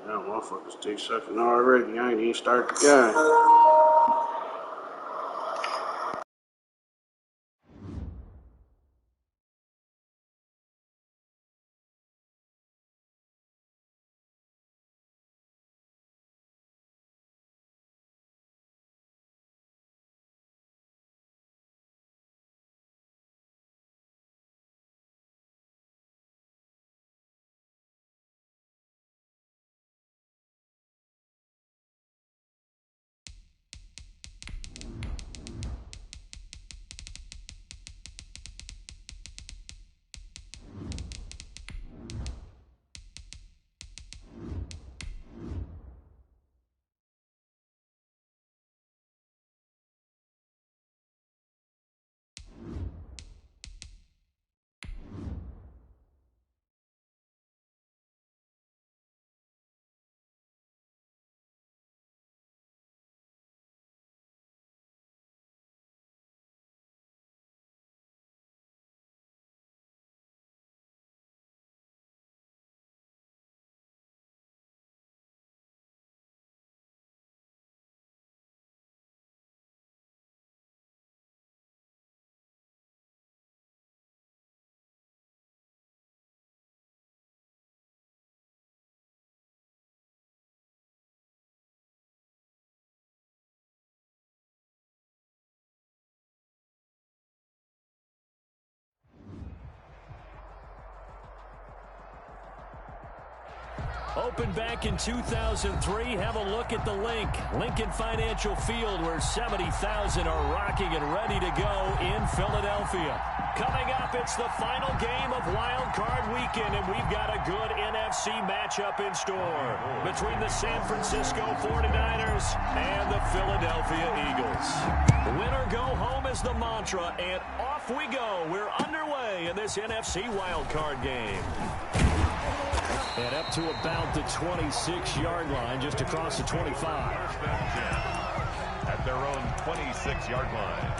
That motherfucker's dick sucking already. I ain't even start the game. Opened back in 2003, have a look at the Lincoln Financial Field, where 70,000 are rocking and ready to go in Philadelphia. Coming up, it's the final game of Wild Card Weekend, and we've got a good NFC matchup in store between the San Francisco 49ers and the Philadelphia Eagles. Win or go home is the mantra, and off we go. We're underway in this NFC Wild Card game. And up to about the 26-yard line, just across the 25. At their own 26-yard line.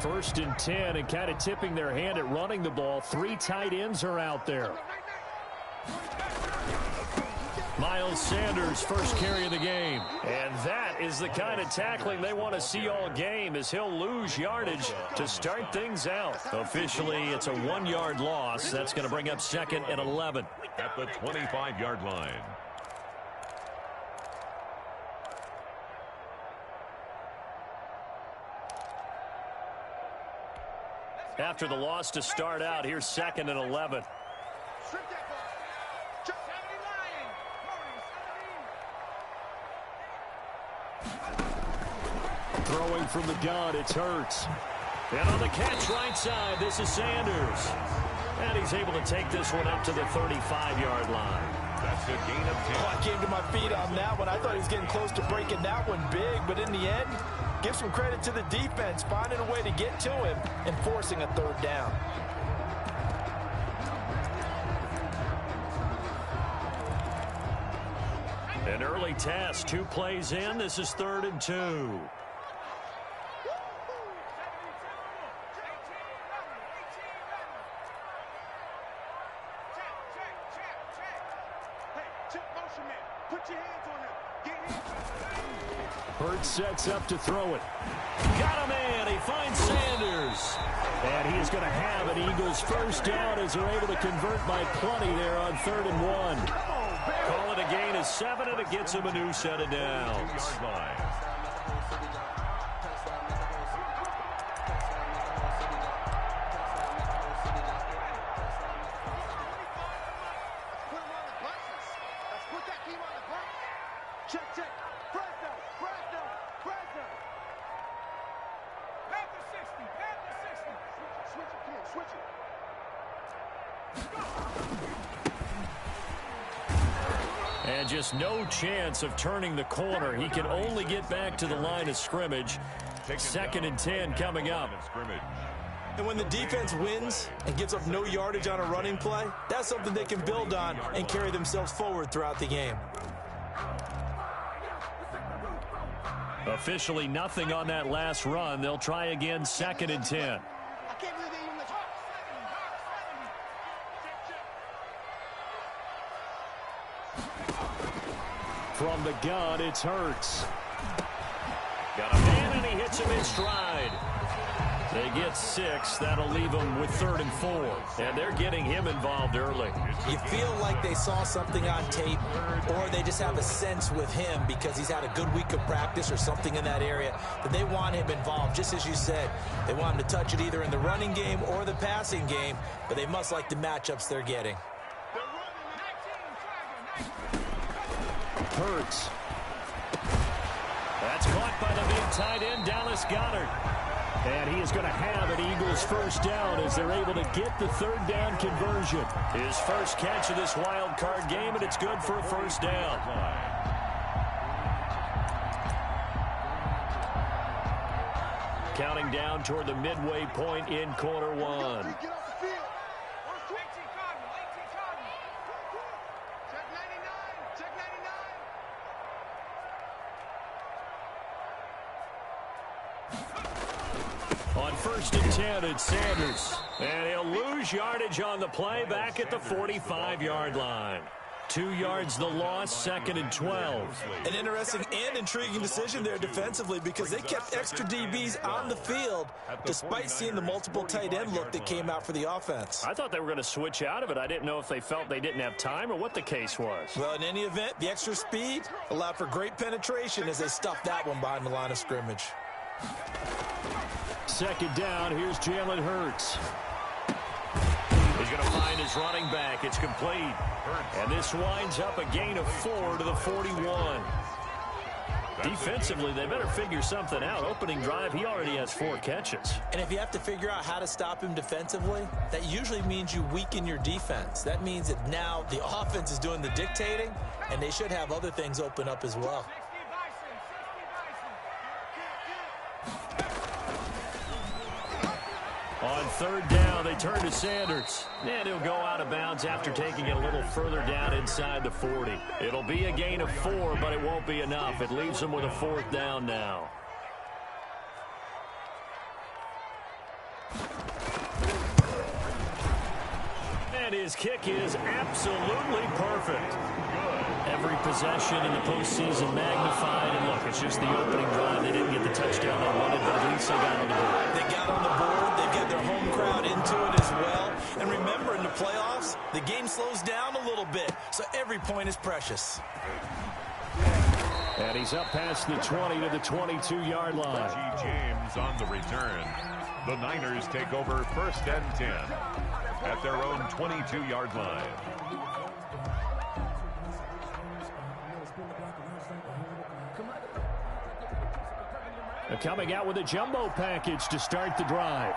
First and 10, and kind of tipping their hand at running the ball. 3 tight ends are out there. Miles Sanders, first carry of the game. And that is the kind of tackling they want to see all game, as he'll lose yardage to start things out. Officially, it's a 1-yard loss. That's going to bring up second and 11. At the 25-yard line. After the loss to start out, here's second and 11. Throwing from the gun, it's Hurts. And on the catch right side, this is Sanders. And he's able to take this one up to the 35-yard line. That's a gain of 10. I came to my feet on that one. I thought he was getting close to breaking that one big, but in the end, give some credit to the defense, finding a way to get to him and forcing a third down. An early test, 2 plays in. This is 3rd and 2. Hurts sets up to throw it. Got a man. He finds Sanders. And he is going to have an Eagles first down as they're able to convert by plenty there on 3rd and 1. Call it a gain of 7, and it gets him a new set of downs. And just no chance of turning the corner. He can only get back to the line of scrimmage. 2nd and 10 coming up. And when the defense wins and gives up no yardage on a running play, that's something they can build on and carry themselves forward throughout the game. Officially nothing on that last run. They'll try again, 2nd and 10. From the gun, it's Hurts. Got a man, and he hits him in stride. They get 6. That'll leave them with 3rd and 4. And they're getting him involved early. You feel like they saw something on tape, or they just have a sense with him because he's had a good week of practice or something in that area that they want him involved. Just as you said, they want him to touch it either in the running game or the passing game, but they must like the matchups they're getting. Hurts. That's caught by the big tight end, Dallas Goedert. And he is going to have an Eagles first down as they're able to get the 3rd down conversion. His first catch of this wild card game, and it's good for a first down. Counting down toward the midway point in quarter 1. On 1st and 10, it's Sanders. And he'll lose yardage on the play back at the 45-yard line. 2 yards the loss, 2nd and 12. An interesting and intriguing decision there defensively because they kept extra DBs on the field despite seeing the multiple tight end look that came out for the offense. I thought they were going to switch out of it. I didn't know if they felt they didn't have time or what the case was. Well, in any event, the extra speed allowed for great penetration as they stuffed that one behind the line of scrimmage. 2nd down, here's Jalen Hurts. He's going to find his running back. It's complete. And this winds up a gain of 4 to the 41. Defensively, they better figure something out. Opening drive, he already has 4 catches. And if you have to figure out how to stop him defensively, that usually means you weaken your defense. That means that now the offense is doing the dictating, and they should have other things open up as well. On 3rd down, they turn to Sanders. And he'll go out of bounds after taking it a little further down inside the 40. It'll be a gain of 4, but it won't be enough. It leaves them with a 4th down now. And his kick is absolutely perfect. Every possession in the postseason magnified. And look, it's just the opening drive. They didn't get the touchdown they wanted, but at least they got on the board. They got on the board. They get their home crowd into it as well. And remember, in the playoffs, the game slows down a little bit, so every point is precious. And he's up past the 20 to the 22-yard line. G. James on the return. The Niners take over 1st and 10 at their own 22-yard line. Coming out with a jumbo package to start the drive.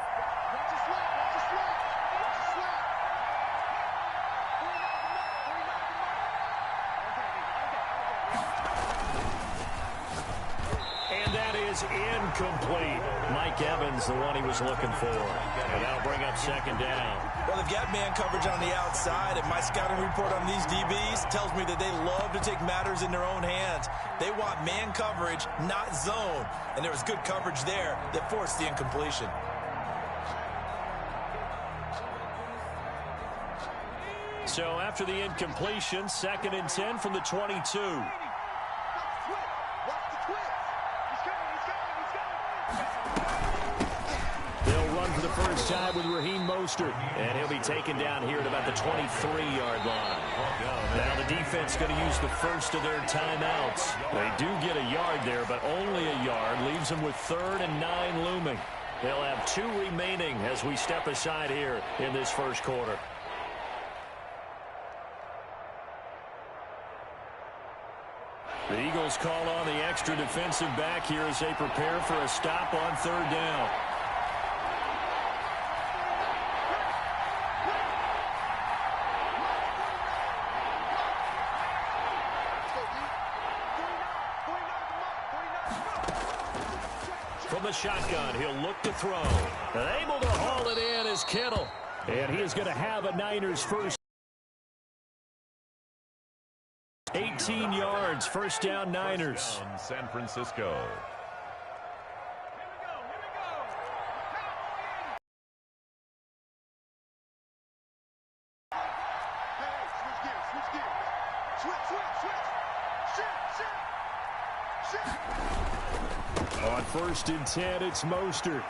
And that is incomplete. Mike Evans, the one he was looking for. And that'll bring up 2nd down. Well, they've got man coverage on the outside, and my scouting report on these DBs tells me that they love to take matters in their own hands. They want man coverage, not zone. And there was good coverage there that forced the incompletion. So after the incompletion, 2nd and 10 from the 22. First time with Raheem Mostert, and he'll be taken down here at about the 23-yard line. Now the defense going to use the first of their timeouts. They do get a yard there, but only a yard. Leaves them with 3rd and 9 looming. They'll have 2 remaining as we step aside here in this first quarter. The Eagles call on the extra defensive back here as they prepare for a stop on 3rd down. From the shotgun, he'll look to throw. And able to haul it in is Kittle. And he is going to have a Niners first. 18 yards, first down Niners. San Francisco. On 1st and 10, it's Mostert.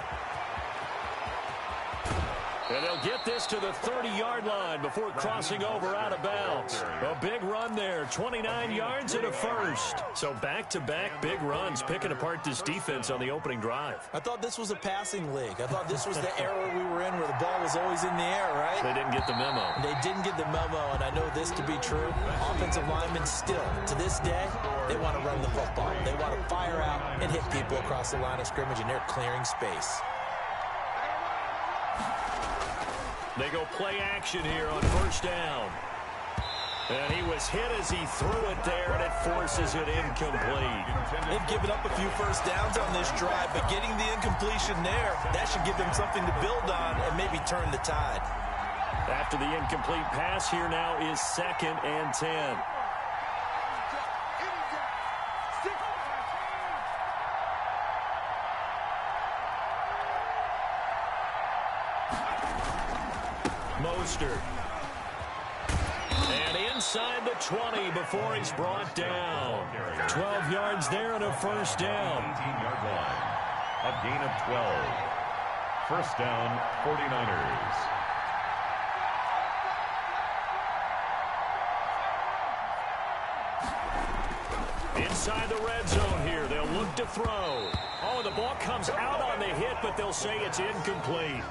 And they'll get this to the 30-yard line before crossing over out of bounds. A big run there, 29 yards and a first. So back-to-back big runs, picking apart this defense on the opening drive. I thought this was a passing league. I thought this was the era we were in where the ball was always in the air, right? They didn't get the memo. They didn't get the memo, and I know this to be true. Offensive linemen still, to this day, they want to run the football. They want to fire out and hit people across the line of scrimmage, and they're clearing space. They go play action here on 1st down. And he was hit as he threw it there, and it forces it incomplete. They've given up a few first downs on this drive, but getting the incompletion there, that should give them something to build on and maybe turn the tide. After the incomplete pass, here now is 2nd and 10. Mostert. And inside the 20 before he's brought down. 12 yards there and a first down. 18-yard line. A gain of 12. First down, 49ers. Inside the red zone here. They'll look to throw. Oh, the ball comes out on the hit, but they'll say it's incomplete.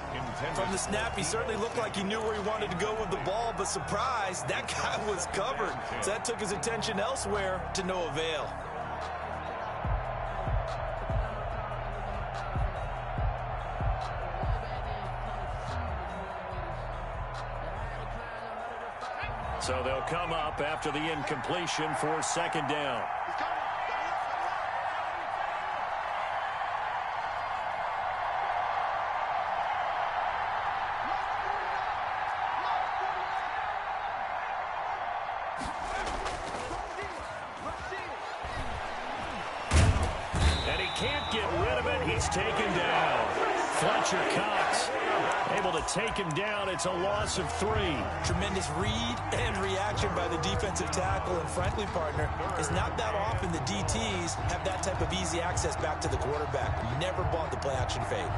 From the snap, he certainly looked like he knew where he wanted to go with the ball, but surprise, that guy was covered. So that took his attention elsewhere to no avail. So they'll come up after the incompletion for 2nd down. Taken down. Fletcher Cox able to take him down. It's a loss of 3. Tremendous read and reaction by the defensive tackle, and frankly, partner, it's not that often the DTs have that type of easy access back to the quarterback. Never bought the play action fade.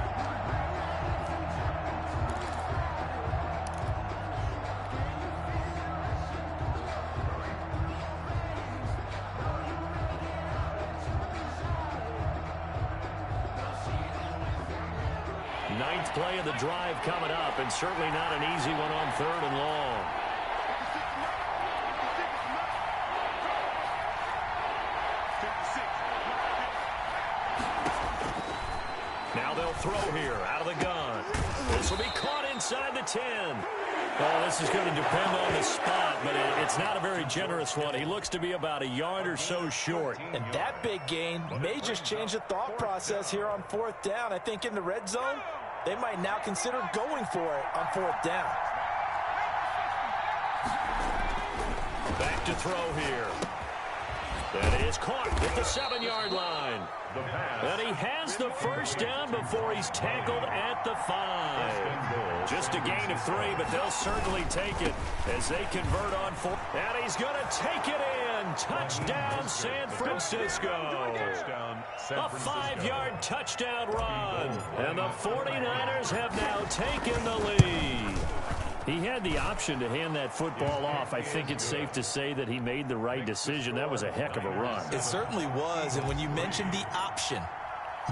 Ninth play of the drive coming up, and certainly not an easy one on 3rd and long. Now they'll throw here out of the gun. This will be caught inside the 10. Oh, this is going to depend on the spot, but it's not a very generous one. He looks to be about a yard or so short. And that big gain may just change the thought process here on 4th down. I think in the red zone, they might now consider going for it on 4th down. Back to throw here. That is caught at the 7-yard line. And he has the first down before he's tackled at the 5. Just a gain of 3, but they'll certainly take it as they convert on 4. And he's going to take it in. Touchdown, San Francisco. A 5-yard touchdown run. And the 49ers have now taken the lead. He had the option to hand that football off. I think it's safe to say that he made the right decision. That was a heck of a run. It certainly was. And when you mentioned the option,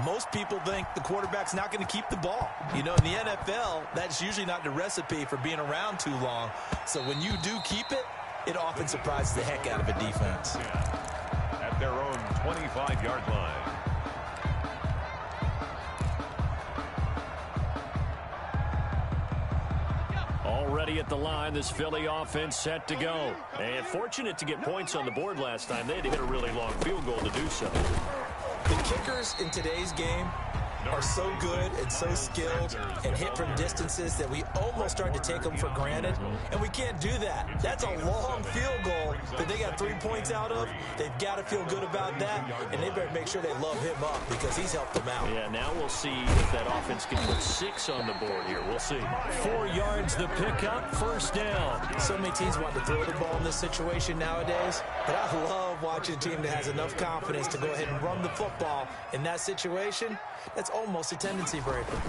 most people think the quarterback's not going to keep the ball. You know, in the NFL, that's usually not the recipe for being around too long. So when you do keep it, it often surprises the heck out of a defense. At their own 25-yard line. Already at the line, this Philly offense set to go. And fortunate to get points on the board last time. They had to hit a really long field goal to do so. The kickers in today's game, are so good and so skilled and hit from distances that we almost start to take them for granted, and we can't do that. That's a long field goal that they got 3 points out of. They've got to feel good about that, and they better make sure they love him up because he's helped them out. Yeah, now we'll see if that offense can put 6 on the board here. We'll see. 4 yards the pickup, first down. So many teams want to throw the ball in this situation nowadays, but I love watching a team that has enough confidence to go ahead and run the football in that situation. That's almost a tendency breaker.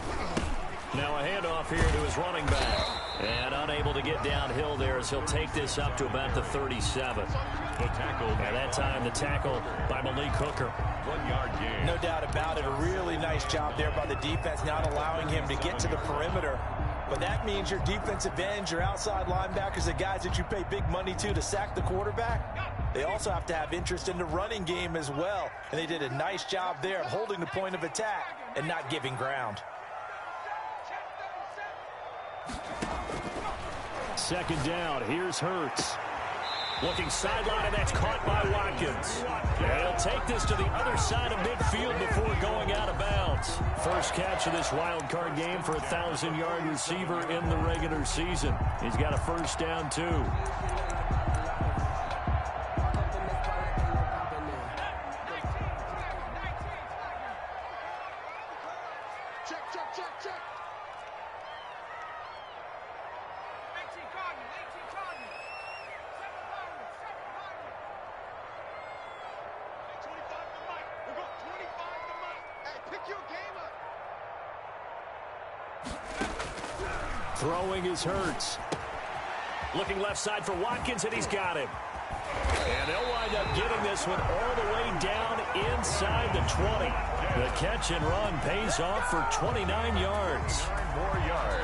Now a handoff here to his running back. And unable to get downhill there as he'll take this up to about the 37. The tackle. At that time, the tackle by Malik Hooker. 1 yard gain. No doubt about it. A really nice job there by the defense, not allowing him to get to the perimeter. But that means your defensive ends, your outside linebackers, the guys that you pay big money to sack the quarterback, they also have to have interest in the running game as well. And they did a nice job there of holding the point of attack and not giving ground. Second down, here's Hurts. Looking sideline, and that's caught by Watkins. And he'll take this to the other side of midfield before going out of bounds. First catch of this wild card game for a 1,000-yard receiver in the regular season. He's got a first down, too. Throwing is Hurts. Looking left side for Watkins, and he's got him. And they'll wind up getting this one all the way down inside the 20. The catch and run pays off for 29 yards.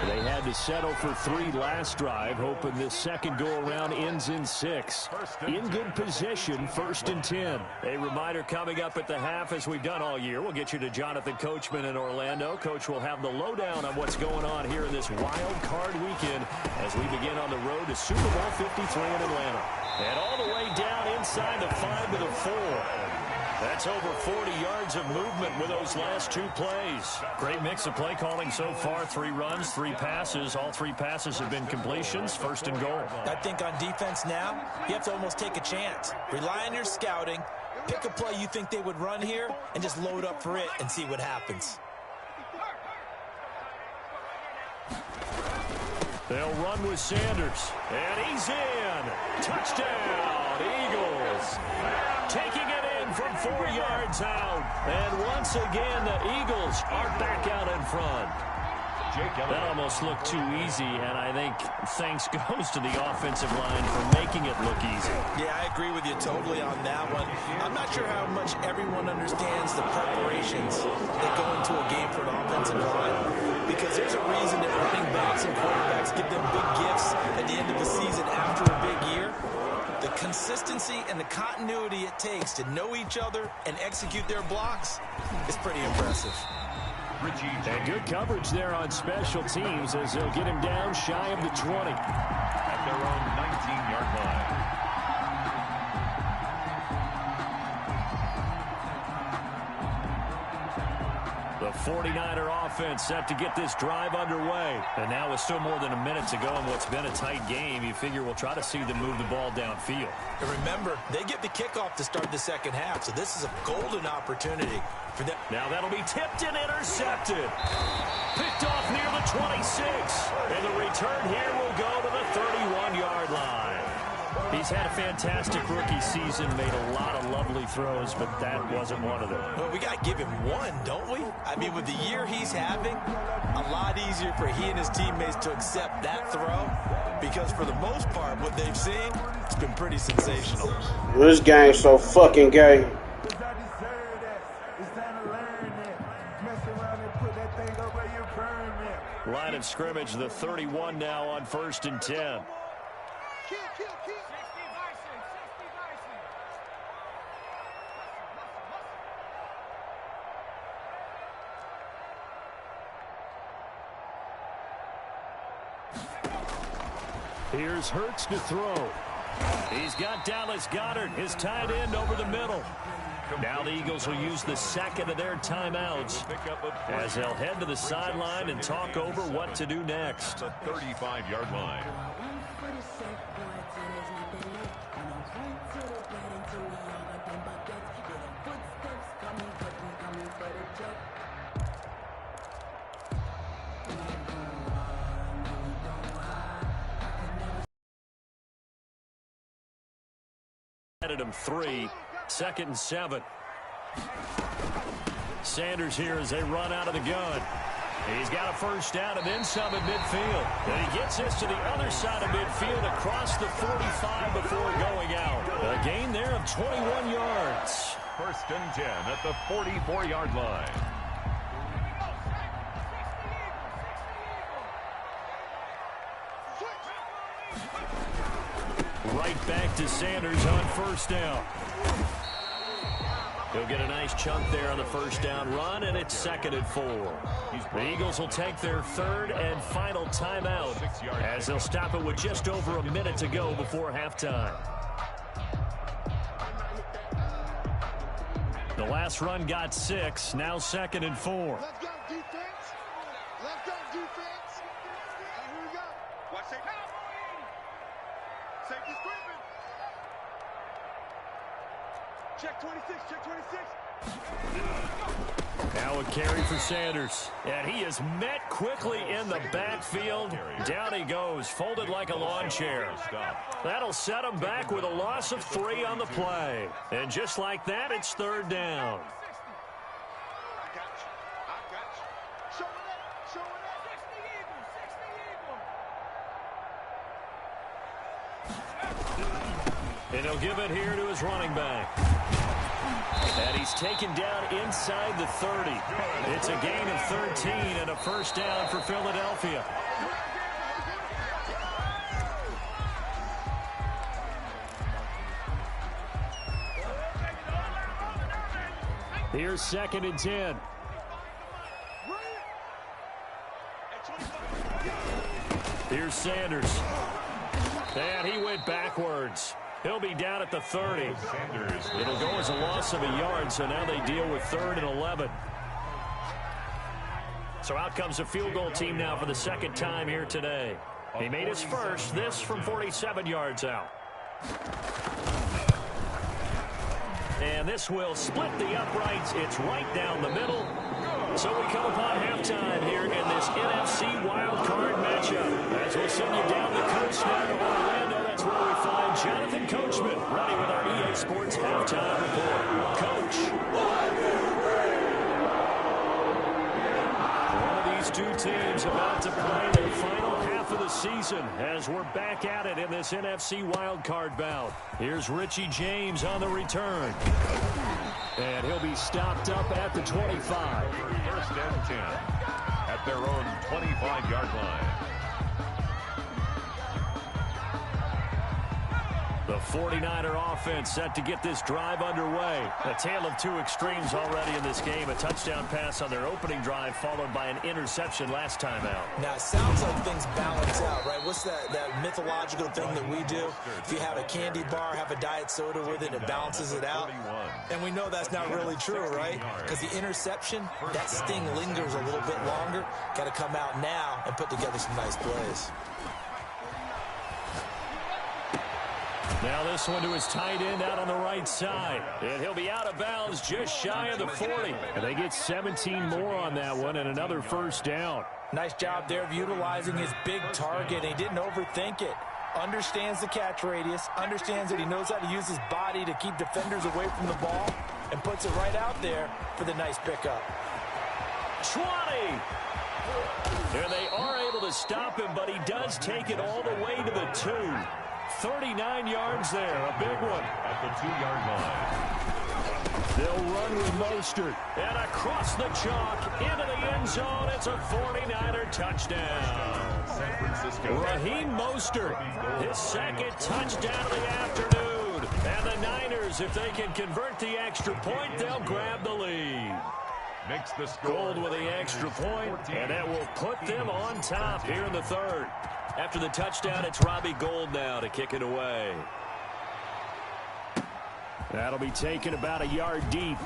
They had to settle for 3 last drive, hoping this second go-around ends in 6. In good position, 1st and 10. A reminder coming up at the half, as we've done all year. We'll get you to Jonathan Coachman in Orlando. Coach will have the lowdown on what's going on here in this wild card weekend as we begin on the road to Super Bowl 53 in Atlanta. And all the way down inside the 5 to the 4. That's over 40 yards of movement with those last 2 plays. Great mix of play calling so far. 3 runs, 3 passes. All 3 passes have been completions. 1st and goal. I think on defense now, you have to almost take a chance. Rely on your scouting. Pick a play you think they would run here and just load up for it and see what happens. They'll run with Sanders. And he's in. Touchdown, Eagles. Taking it in from 4 yards out. And once again, the Eagles are back out in front. That almost looked too easy, and I think thanks goes to the offensive line for making it look easy. Yeah, I agree with you totally on that one. I'm not sure how much everyone understands the preparations that go into a game for an offensive line, because there's a reason that running backs and quarterbacks give them big gifts at the end of the season after a big year. The consistency and the continuity it takes to know each other and execute their blocks is pretty impressive. And good coverage there on special teams as they'll get him down shy of the 20. At their own 19-yard line. The 49er offense set to get this drive underway. And now with still more than a minute to go in what's been a tight game, you figure we'll try to see them move the ball downfield. And remember, they get the kickoff to start the second half, so this is a golden opportunity for them. Now that'll be tipped and intercepted. Picked off near the 26. And the return here will go to the 31-yard line. He's had a fantastic rookie season, made a lot of lovely throws, but that wasn't one of them. Well, we got to give him one, don't we? I mean, with the year he's having, a lot easier for he and his teammates to accept that throw, because for the most part, what they've seen, it's been pretty sensational. This game's so fucking gay. Line of scrimmage, the 31 now on 1st and 10. Here's Hurts to throw. He's got Dallas Goedert, his tight end, over the middle. Now the Eagles will use the second of their timeouts as they'll head to the sideline and talk over what to do next. The 35-yard line. At him 3, 2nd and 7. Sanders here as they run out of the gun. He's got a first down and then some at midfield. And he gets this to the other side of midfield across the 45 before going out. A gain there of 21 yards. 1st and 10 at the 44-yard line. Right back to Sanders on first down. He'll get a nice chunk there on the first down run, and it's 2nd and 4. The Eagles will take their 3rd and final timeout as they'll stop it with just over a minute to go before halftime. The last run got 6, now 2nd and 4. Let's go, defense. Let's go, defense. And here we go. Watch safety. Safety screaming. Check 26, check 26. Now a carry for Sanders. And he is met quickly in the backfield. Down he goes, folded like a lawn chair. That'll set him back with a loss of 3 on the play. And just like that, it's 3rd down. I got you. I got you. Show it up. Show it up. 60 Eagles. 60 Eagles. And he'll give it here to his running back. And he's taken down inside the 30. It's a gain of 13 and a first down for Philadelphia. Here's 2nd and 10. Here's Sanders. And he went backwards. He'll be down at the 30. It'll go as a loss of a yard, so now they deal with 3rd and 11. So out comes the field goal team now for the 2nd time here today. He made his first, this from 47 yards out. And this will split the uprights. It's right down the middle. So we come upon halftime here in this NFC wild card matchup. As we'll send you down the coast now to Orlando, that's where we find Jonathan Coachman ready with our EA Sports halftime report. Coach. One of these two teams about to play their final half of the season as we're back at it in this NFC wild card bout. Here's Richie James on the return. And he'll be stopped up at the 25. 1st and 10 at their own 25-yard line. The 49er offense set to get this drive underway. A tale of two extremes already in this game. A touchdown pass on their opening drive followed by an interception last time out. Now, it sounds like things balance out, right? What's that mythological thing that we do? If you have a candy bar, have a diet soda with it, it balances it out. And we know that's not really true, right? Because the interception, that sting lingers a little bit longer. Got to come out now and put together some nice plays. Now this one to his tight end out on the right side. And he'll be out of bounds just shy of the 40. And they get 17 more on that one and another first down. Nice job there of utilizing his big target. He didn't overthink it. Understands the catch radius. Understands that he knows how to use his body to keep defenders away from the ball. And puts it right out there for the nice pickup. 20! And they are able to stop him, but he does take it all the way to the 2. 39 yards there, a big one. At the 2-yard line. They'll run with Mostert. And across the chalk, into the end zone. It's a 49er touchdown. San Francisco. Raheem Mostert, his 2nd touchdown of the afternoon. And the Niners, if they can convert the extra point, they'll grab the lead. Makes the score. Gold with the extra point, and that will put them on top here in the 3rd. After the touchdown, it's Robbie Gould now to kick it away. That'll be taken about a yard deep.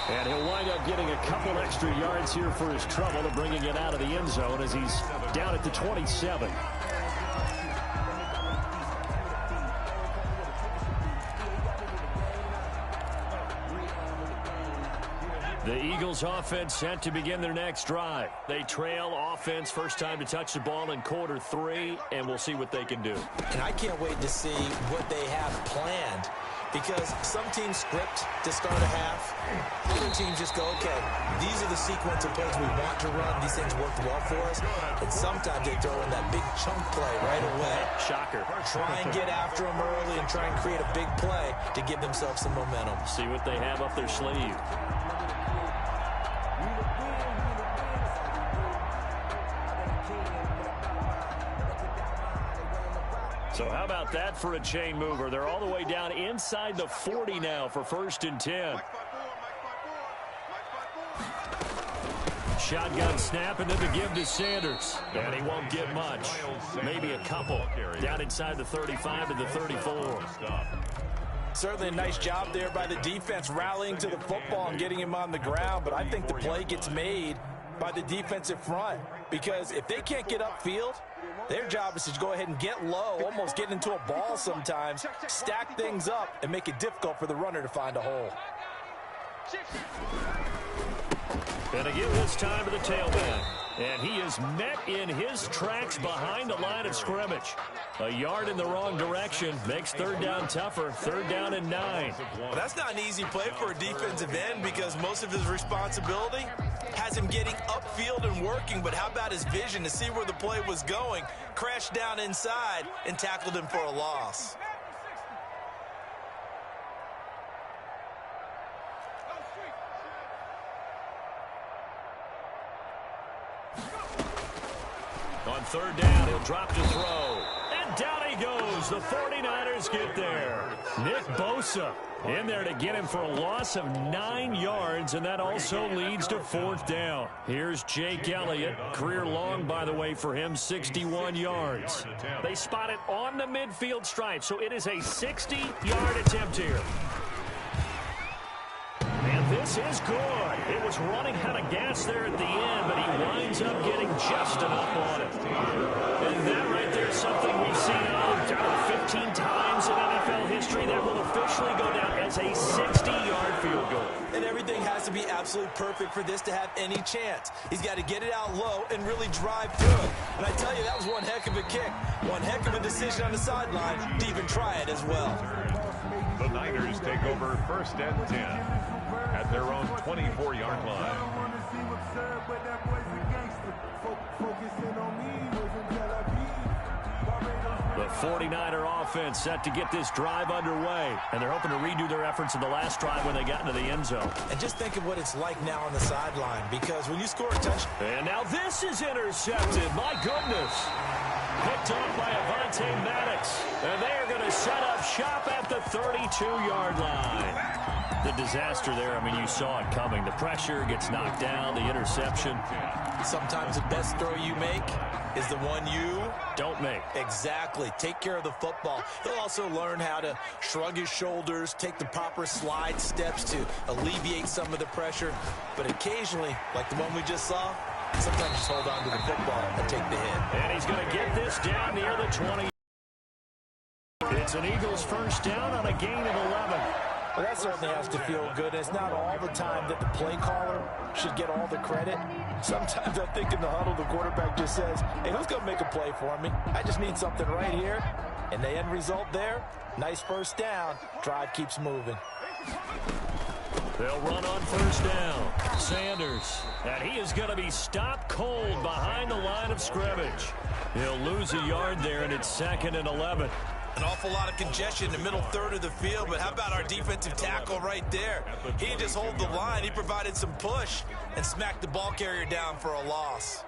And he'll wind up getting a couple extra yards here for his trouble to bringing it out of the end zone as he's down at the 27. The Eagles offense set to begin their next drive. They trail offense, first time to touch the ball in quarter 3, and we'll see what they can do. And I can't wait to see what they have planned, because some teams script to start a half. Other teams just go, okay, these are the sequence of plays we want to run. These things worked well for us. And sometimes they throw in that big chunk play right away. Shocker. Try and get after them early and try and create a big play to give themselves some momentum. See what they have up their sleeve. So how about that for a chain mover? They're all the way down inside the 40 now for 1st and 10. Shotgun snap, and then the give to Sanders. And he won't get much. Maybe a couple. Down inside the 35 to the 34. Certainly a nice job there by the defense rallying to the football and getting him on the ground. But I think the play gets made by the defensive front, because if they can't get upfield, their job is to go ahead and get low, almost get into a ball sometimes, stack things up, and make it difficult for the runner to find a hole. Gonna give his time to the tailback. And he is met in his tracks behind the line of scrimmage. A yard in the wrong direction makes 3rd down tougher. 3rd down and 9. Well, that's not an easy play for a defensive end, because most of his responsibility has him getting upfield and working. But how about his vision to see where the play was going? Crashed down inside and tackled him for a loss. On 3rd down, he'll drop to throw. And down he goes. The 49ers get there. Nick Bosa in there to get him for a loss of 9 yards, and that also leads to 4th down. Here's Jake Elliott. Career long, by the way, for him, 61 yards. They spot it on the midfield stripe, so it is a 60-yard attempt here. And this is good. It was running out of gas there at the end, but he winds up getting just enough on it. And that right there is something we've seen 15 times in NFL history. That will officially go down as a 60-yard field goal. And everything has to be absolutely perfect for this to have any chance. He's got to get it out low and really drive through it. And I tell you, that was one heck of a kick. One heck of a decision on the sideline to even try it as well. The Niners take over 1st and 10 at their own 24-yard line. The 49er offense set to get this drive underway, and they're hoping to redo their efforts in the last drive when they got into the end zone. And just think of what it's like now on the sideline, because when you score a touchdown. And now this is intercepted. My goodness. Picked off by Avonte Maddox. And they are going to set up shop at the 32-yard line. The disaster there, I mean, you saw it coming. The pressure gets knocked down, the interception. Sometimes the best throw you make is the one you don't make. Exactly. Take care of the football. He'll also learn how to shrug his shoulders, take the proper slide steps to alleviate some of the pressure. But occasionally, like the one we just saw, sometimes just hold on to the football and take the hit. And he's going to get this down near the 20. It's an Eagles 1st down on a gain of 11. Well, that certainly has to feel good. It's not all the time that the play caller should get all the credit. Sometimes I think in the huddle, the quarterback just says, hey, who's going to make a play for me? I just need something right here. And the end result there, nice 1st down. Drive keeps moving. They'll run on 1st down. Sanders. And he is going to be stopped cold behind the line of scrimmage. He'll lose a yard there, and it's 2nd and 11. An awful lot of congestion in the middle 3rd of the field, but how about our defensive tackle right there? He didn't just hold the line. He provided some push and smacked the ball carrier down for a loss.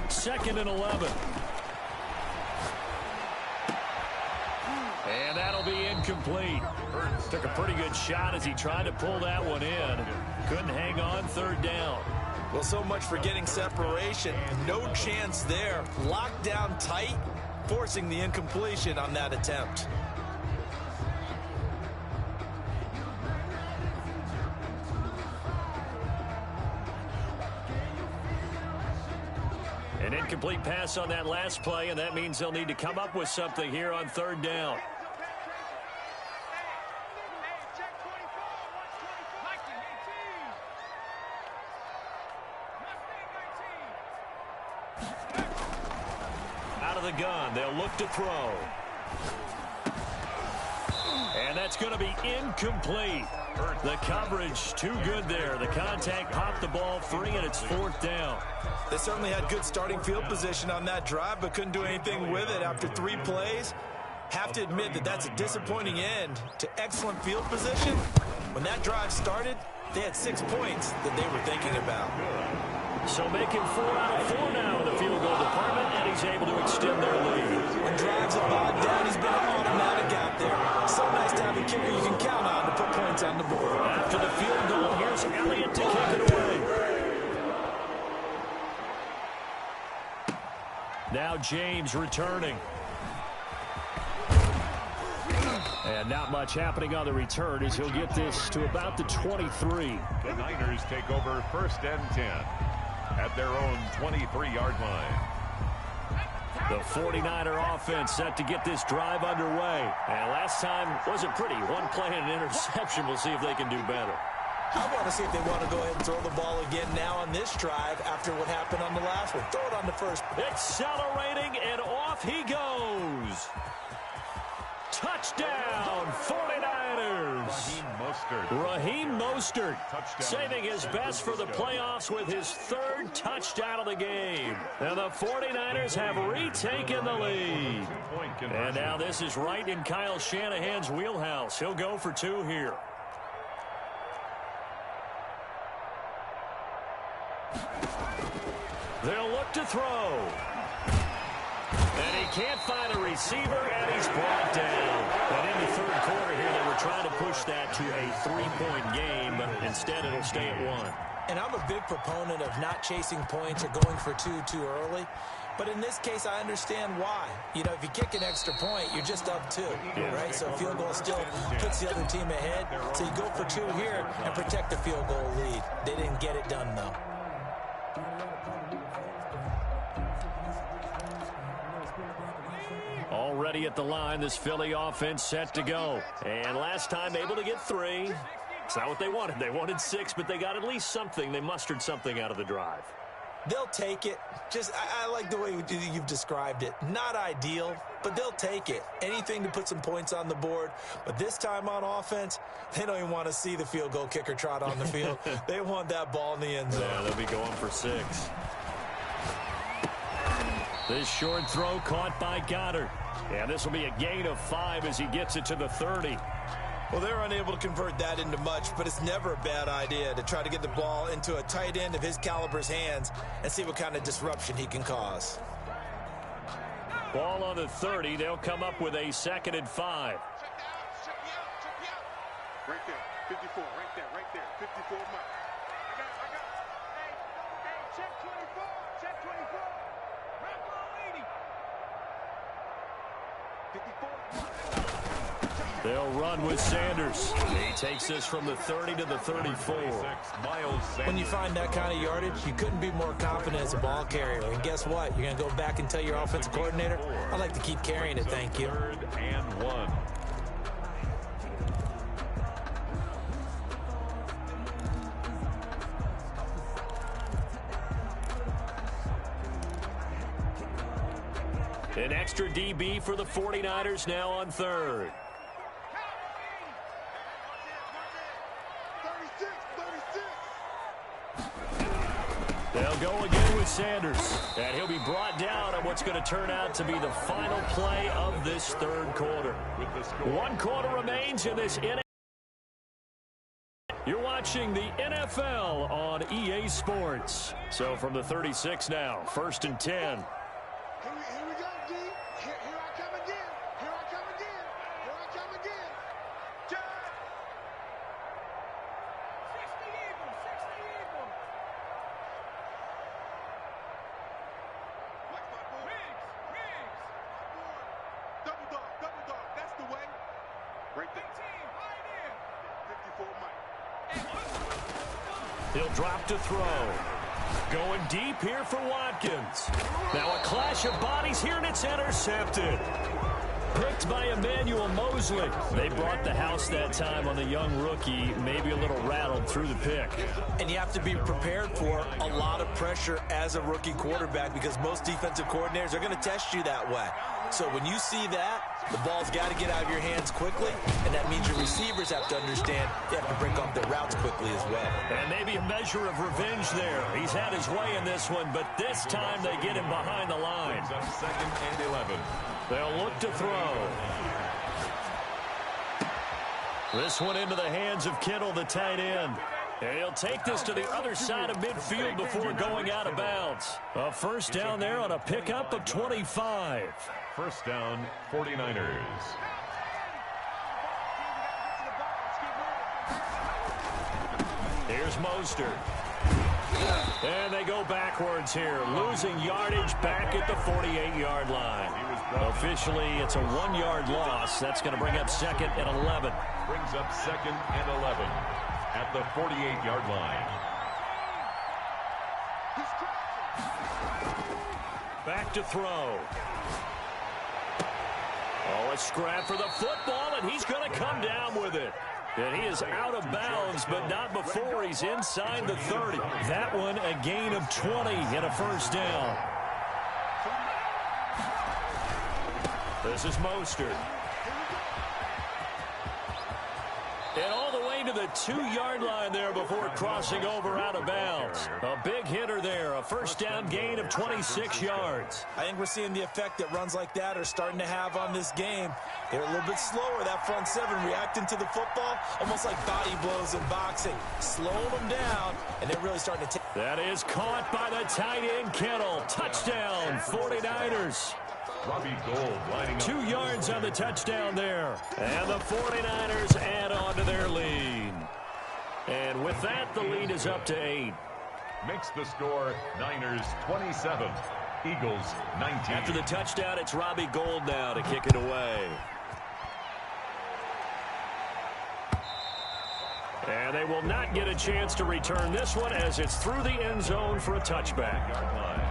Second and 11. And that'll be incomplete. Took a pretty good shot as he tried to pull that one in. Couldn't hang on third down. Well, so much for getting separation. No chance there. Locked down tight, forcing the incompletion on that attempt. An incomplete pass on that last play, and that means they'll need to come up with something here on third down. Out of the gun, they'll look to throw. And that's going to be incomplete. The coverage too good there. The contact popped the ball free, and it's fourth down. They certainly had good starting field position on that drive, but couldn't do anything with it after 3 plays. Have to admit that that's a disappointing end to excellent field position. When that drive started, they had 6 points that they were thinking about. So making 4 out of 4 now in the field goal department, and he's able to extend their lead. When drives are bogged down, he's been automatic out there. So nice to have a kicker you can count on to put points on the board. After the field goal, here's Elliott to kick it away. Now James returning. And not much happening on the return as he'll get this to about the 23. The Niners take over first and 10 at their own 23-yard line. The 49er offense set to get this drive underway. And last time wasn't pretty. 1 play and an interception. We'll see if they can do better. I want to see if they want to go ahead and throw the ball again now on this drive after what happened on the last one. Throw it on the first. Accelerating, and off he goes. Touchdown, 49ers. Raheem Mostert saving his best for the playoffs with his 3rd touchdown of the game. And the 49ers have retaken the lead. And now this is right in Kyle Shanahan's wheelhouse. He'll go for 2 here. They'll look to throw. And he can't find a receiver, and he's brought down. And in the 3rd quarter here, they were trying to push that to a 3-point game, but instead it'll stay at 1. And I'm a big proponent of not chasing points or going for 2 too early. But in this case, I understand why. You know, if you kick an extra point, you're just up 2, right? So a field goal still puts the other team ahead. So you go for 2 here and protect the field goal lead. They didn't get it done, though. Already at the line, this Philly offense set to go. And last time able to get 3. It's not what they wanted. They wanted 6, but they got at least something. They mustered something out of the drive. They'll take it. I like the way you've described it. Not ideal, but they'll take it. Anything to put some points on the board. But this time on offense, they don't even want to see the field goal kicker trot on the field. They want that ball in the end zone. Yeah, they'll be going for 6. This short throw caught by Goddard. And this will be a gain of 5 as he gets it to the 30. Well, they're unable to convert that into much, but it's never a bad idea to try to get the ball into a tight end of his caliber's hands and see what kind of disruption he can cause. Ball on the 30. They'll come up with a 2nd and 5. Right there, 54, right there, 54 mark. I got it. Hey, check 24, check 24. Right ball 80. 54. They'll run with Sanders. He takes this from the 30 to the 34. When you find that kind of yardage, you couldn't be more confident as a ball carrier. And guess what? You're going to go back and tell your offensive coordinator, I'd like to keep carrying it, thank you. 3rd and 1. An extra DB for the 49ers now on 3rd. 36. They'll go again with Sanders. And he'll be brought down on what's going to turn out to be the final play of this 3rd quarter. 1 quarter remains in this inning. You're watching the NFL on EA Sports. So from the 36 now, 1st and 10. Here we go, D. Here I come again. Here I come again. He'll drop to throw. Going deep here for Watkins. Now a clash of bodies here, and it's intercepted. Picked by Emmanuel Mosley. They brought the house that time on the young rookie, maybe a little rattled through the pick. And you have to be prepared for a lot of pressure as a rookie quarterback because most defensive coordinators are going to test you that way. So when you see that, the ball's got to get out of your hands quickly, and that means your receivers have to understand they have to break off their routes quickly as well. And maybe a measure of revenge there. He's had his way in this one, but this time they get him behind the line. Second and 11. They'll look to throw. This one into the hands of Kittle, the tight end. And he'll take this to the other side of midfield before going out of bounds. A first down there on a pickup of 25. First down, 49ers. Here's Mostert. And they go backwards here, losing yardage back at the 48-yard line. Officially, it's a 1-yard loss. That's going to bring up second and 11. Brings up second and 11 at the 48-yard line. Back to throw. Oh, a scrap for the football, and he's going to come down with it. And he is out of bounds, but not before he's inside the 30. That one, a gain of 20 and a first down. This is Mostert. And all the way to the 2-yard line there before crossing over out of bounds. A big hitter there, a first down gain of 26 yards. I think we're seeing the effect that runs like that are starting to have on this game. They're a little bit slower, that front seven, reacting to the football, almost like body blows in boxing. Slowing them down, and they're really starting to take. That is caught by the tight end, Kittle. Touchdown, 49ers. Robbie Gould lining up. 2 yards on the touchdown there. And the 49ers add on to their lead. And with that, the lead is up to 8. Makes the score Niners 27, Eagles 19. After the touchdown, it's Robbie Gould now to kick it away. And they will not get a chance to return this one as it's through the end zone for a touchback. Yard line.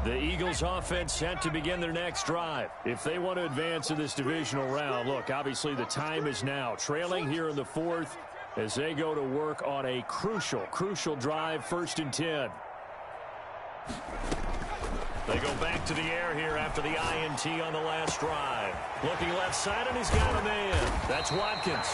The Eagles offense set to begin their next drive. If they want to advance in this divisional round, look, obviously the time is now. Trailing here in the 4th as they go to work on a crucial drive, 1st and 10. They go back to the air here after the INT on the last drive. Looking left side, and he's got a man. That's Watkins.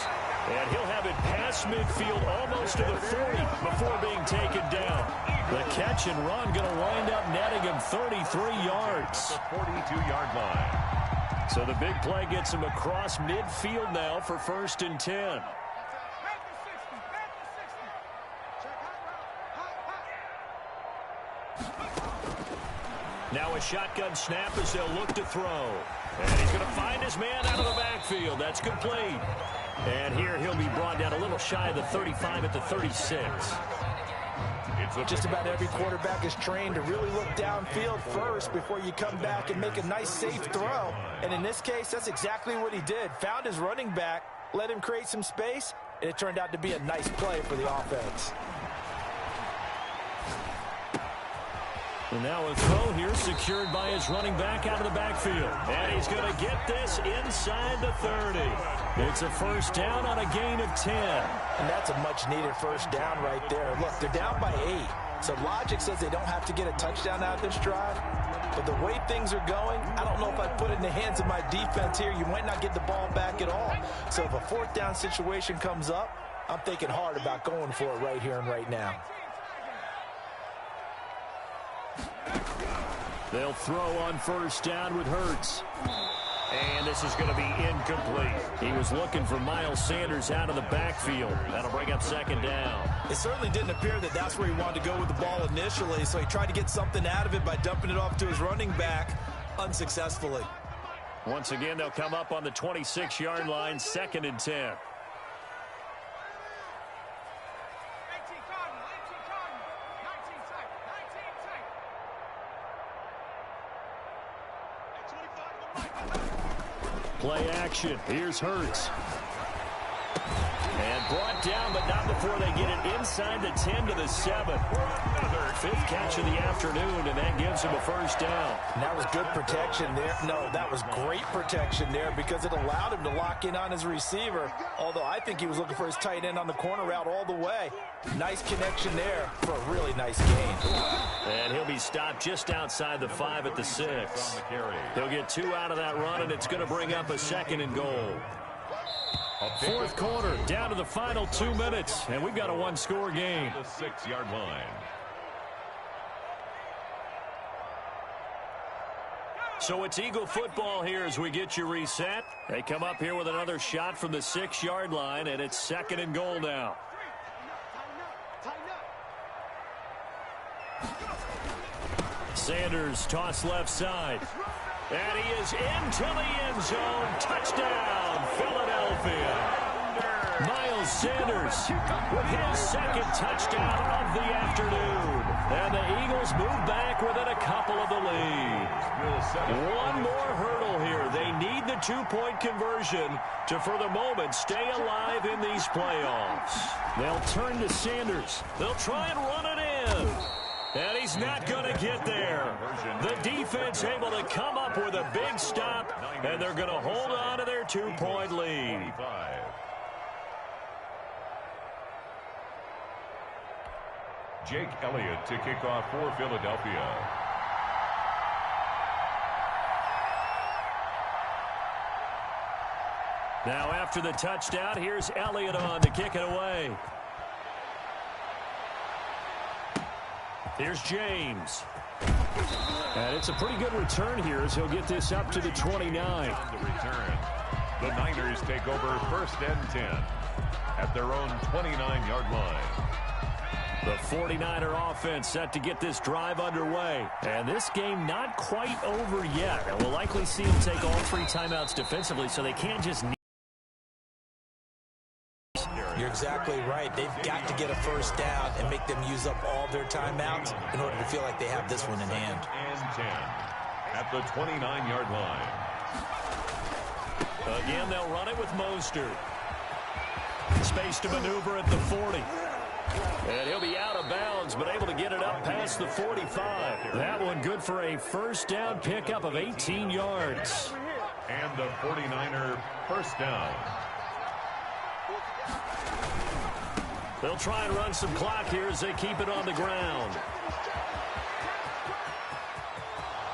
And he'll have it past midfield almost to the 40 before being taken down. The catch and run going to wind up netting him 33 yards. The 42-yard line. So the big play gets him across midfield now for 1st and 10. Now a shotgun snap as they'll look to throw. And he's going to find his man out of the backfield. That's complete. And here he'll be brought down a little shy of the 35 at the 36. Just about every quarterback is trained to really look downfield first before you come back and make a nice, safe throw. And in this case, that's exactly what he did. Found his running back, let him create some space, and it turned out to be a nice play for the offense. And now a throw here secured by his running back out of the backfield. And he's going to get this inside the 30. It's a first down on a gain of 10. And that's a much-needed first down right there. Look, they're down by 8. So logic says they don't have to get a touchdown out of this drive. But the way things are going, I don't know if I'd put it in the hands of my defense here. You might not get the ball back at all. So if a 4th down situation comes up, I'm thinking hard about going for it right here and right now. They'll throw on first down with Hurts. And this is going to be incomplete. He was looking for Miles Sanders out of the backfield. That'll bring up 2nd down. It certainly didn't appear that that's where he wanted to go with the ball initially, so he tried to get something out of it by dumping it off to his running back unsuccessfully. Once again, they'll come up on the 26-yard line, 2nd and 10. Play action. Here's Hurts. And brought down, but not before they get it inside the 10 to the 7. Another fifth catch of the afternoon, and that gives him a first down. And that was good protection there. No, that was great protection there because it allowed him to lock in on his receiver, although I think he was looking for his tight end on the corner route all the way. Nice connection there for a really nice gain. And he'll be stopped just outside the 5 at the 6. He'll get 2 out of that run, and it's going to bring up a 2nd and goal. Fourth quarter, down to the final 2 minutes, and we've got a one-score game. The 6-yard line. So it's Eagle football here as we get you reset. They come up here with another shot from the 6-yard line, and it's 2nd and goal now. Sanders toss left side. And he is into the end zone. Touchdown, Philadelphia. Miles Sanders with his 2nd touchdown of the afternoon. And the Eagles move back within a couple of the lead. One more hurdle here. They need the 2-point conversion to, for the moment, stay alive in these playoffs. They'll turn to Sanders. They'll try and run it in. And he's not going to get there. The defense able to come up with a big stop, and they're going to hold on to their 2-point lead. Jake Elliott to kick off for Philadelphia. Now after the touchdown, here's Elliott on to kick it away. Here's James. And it's a pretty good return here as he'll get this up to the 29. On the return, the Niners take over 1st and 10 at their own 29-yard line. The 49er offense set to get this drive underway. And this game not quite over yet. And we'll likely see them take all 3 timeouts defensively, so they can't just... You're exactly right. They've got to get a first down and make them use up all their timeouts in order to feel like they have this one in hand. And 10 at the 29-yard line. Again, they'll run it with Mostert. Space to maneuver at the 40. And he'll be out of bounds, but able to get it up past the 45. That one good for a first down pickup of 18 yards. And the 49er first down. They'll try and run some clock here as they keep it on the ground.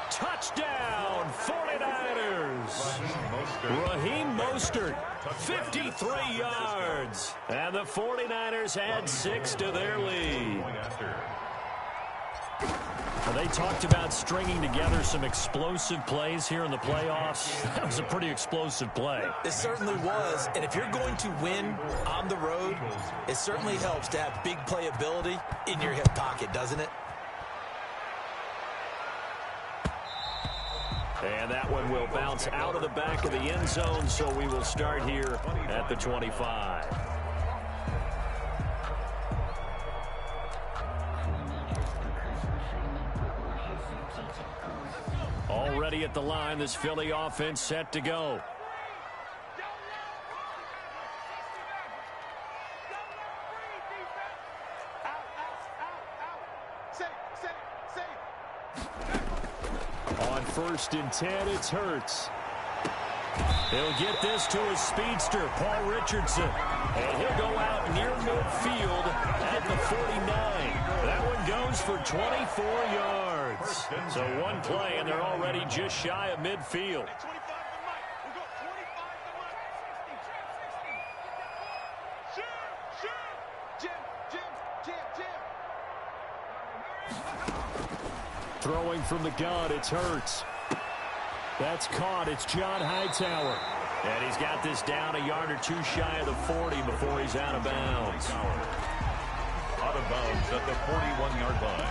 Touchdown, 49ers. Raheem Mostert, 53 yards. And the 49ers add 6 to their lead. Well, they talked about stringing together some explosive plays here in the playoffs. That was a pretty explosive play. It certainly was. And if you're going to win on the road, it certainly helps to have big playability in your hip pocket, doesn't it? And that one will bounce out of the back of the end zone, so we will start here at the 25. Already at the line, this Philly offense set to go. On 1st and 10, it's Hurts. He'll get this to his speedster, Paul Richardson. And he'll go out near midfield at the 49. That one goes for 24 yards. So one play, and they're already just shy of midfield. Throwing from the gun, it's Hurts. That's caught. It's John Hightower. And he's got this down a yard or 2 shy of the 40 before he's out of bounds. Out of bounds at the 41-yard line.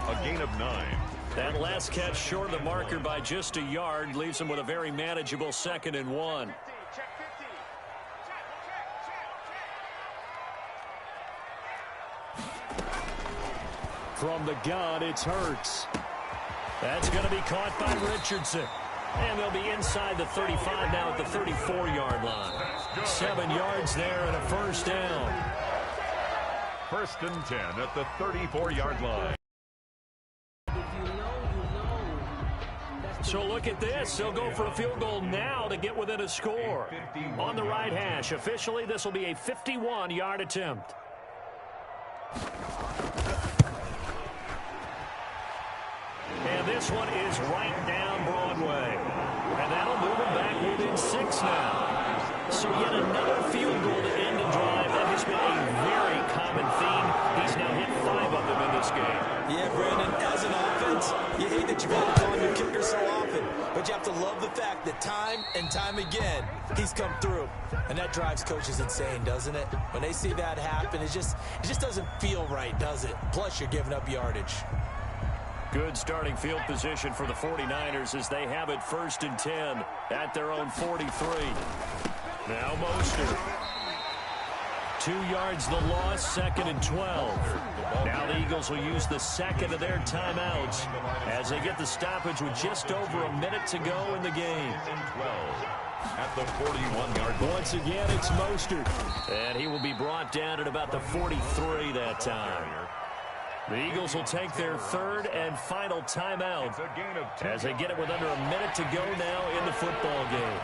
A gain of 9. That last catch short of the marker by just a yard leaves him with a very manageable 2nd and 1. From the gun, it's Hurts. That's going to be caught by Richardson. And they'll be inside the 35 now at the 34-yard line. 7 yards there and a first down. 1st and 10 at the 34-yard line. So look at this. They'll go for a field goal now to get within a score. On the right hash, officially, this will be a 51-yard attempt. And this one is right down Broadway. And that'll move him back within 6 now. So yet another field goal to end a drive. That has been a very common theme. He's now hit 5 of them in this game. Yeah, Brandon, as an offense, you hate that you've got to call on your kicker so often. But you have to love the fact that time and time again, he's come through. And that drives coaches insane, doesn't it? When they see that happen, it just doesn't feel right, does it? Plus, you're giving up yardage. Good starting field position for the 49ers as they have it 1st and 10 at their own 43. Now Mostert. 2 yards the loss, 2nd and 12. Now the Eagles will use the second of their timeouts as they get the stoppage with just over a minute to go in the game. At the 41-yard line. Once again, it's Mostert. And he will be brought down at about the 43 that time. The Eagles will take their 3rd and final timeout as they get it with under a minute to go now in the football game.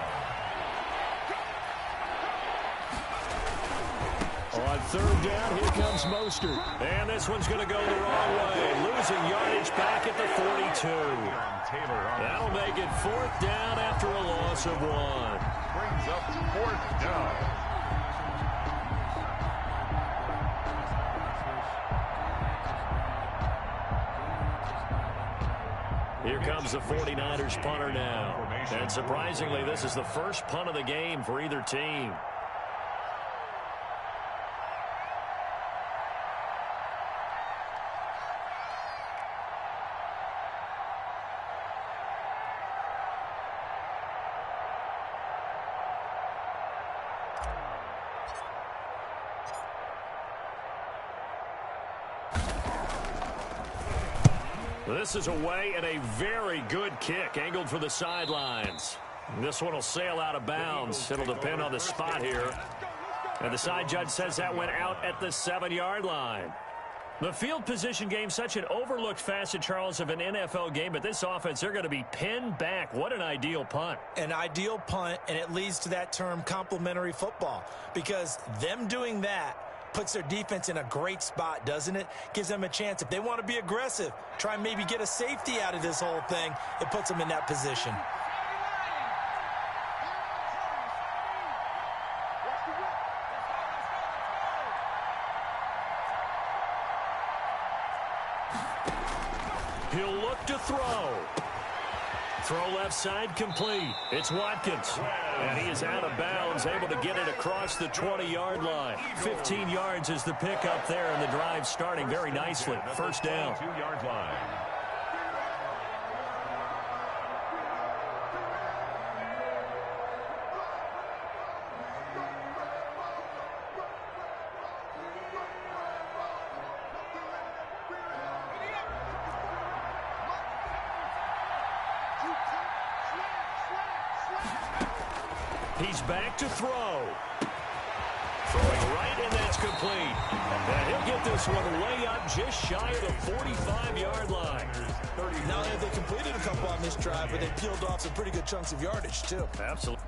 On 3rd down, here comes Mostert. And this one's going to go the wrong way. Losing yardage back at the 42. That'll make it 4th down after a loss of 1. Brings up 4th down. Here comes the 49ers punter now. And surprisingly, this is the first punt of the game for either team. This is away and a very good kick angled for the sidelines. This one will sail out of bounds. It'll depend on the spot here. And the side judge says that went out at the 7-yard line. The field position game, such an overlooked facet, Charles, of an NFL game. But this offense, they're going to be pinned back. What an ideal punt. An ideal punt, and it leads to that term complementary football. Because them doing that puts their defense in a great spot, doesn't it? Gives them a chance. If they want to be aggressive, try and maybe get a safety out of this whole thing, it puts them in that position. He'll look to throw. Throw left side complete. It's Watkins. And he is out of bounds, able to get it across the 20-yard line. 15 yards is the pickup there, and the drive starting very nicely. 1st down. 2-yard line. He's back to throw. Throwing right, and that's complete. And he'll get this one way up just shy of the 45-yard line. Not only have they completed a couple on this drive, but they peeled off some pretty good chunks of yardage, too. Absolutely.